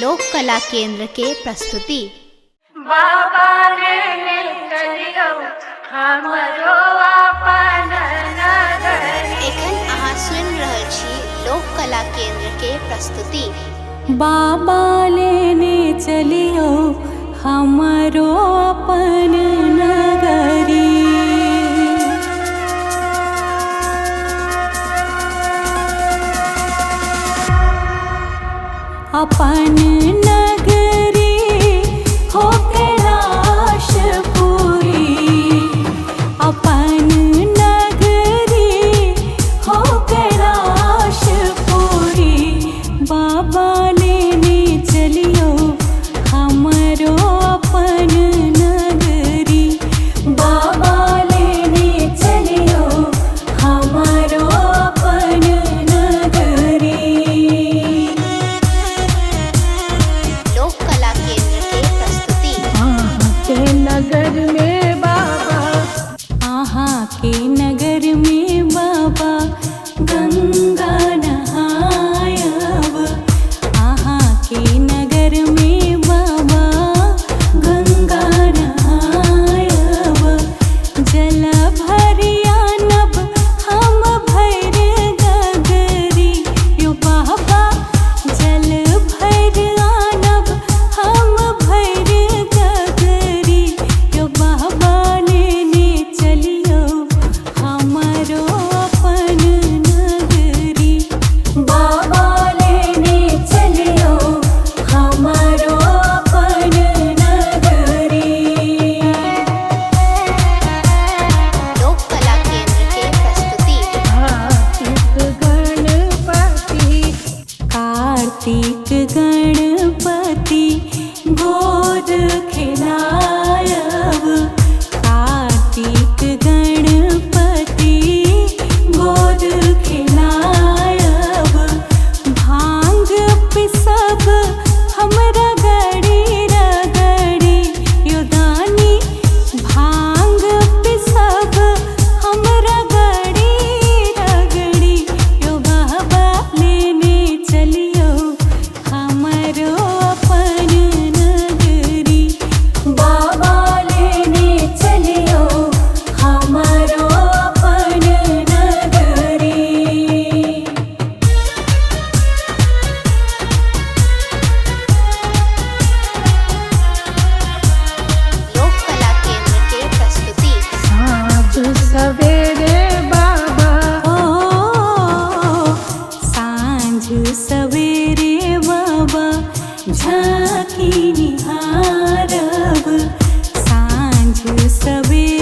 लोक कला केंद्र के प्रस्तुति। बाबा ने चलियो हमरो अपन नगरी। एखन अहाँ सुनि रहल छी लोक कला केंद्र के प्रस्तुति। बाबा लेने चलियो हमरो अपन नगरी। अपन नगरी हो कैलाश पुरी। अपन नगरी हो कैलाश पुरी। बाबा लेने चलियो हमरो अपन नगरी। बाबा लेने चलियो हमरो अपन नगरी। लोक कला केंद्र के प्रस्तुति। के नगर में बाबा, आहाँ के नगर में बाबा गंगा नहायब। आहाँ के नगर में बाबा गंगा नहायब। जल भरिया नब हम भैर गगरी। यो बाबा जल भर आनब हम भैर गगरी। यो बाबा लेने चलियो हमरो अपन नगरी। बाबा लेने चलियो हमरो अपन नगरी। लोक कला केंद्र के प्रस्तुति। कार्तिक कार्तिक गणपति, गणपति गोद खिलायब। कार्तिक गणपति गोद खिलायब। भांग पिसब हमरा गड़ी रगड़ी। यो दानी भांग पिसब हमरा गड़ी रगड़ी। यो बाबा लेने चलियो हमरो अपन नगरी। बाबा लेने चलियो हमरो अपन नगरी। लोक कला केंद्र के प्रस्तुति। साँझ सवेरे बाबा, ओ सांझ सवेरे बाबा झांकी निहारब। सांझ सवेरे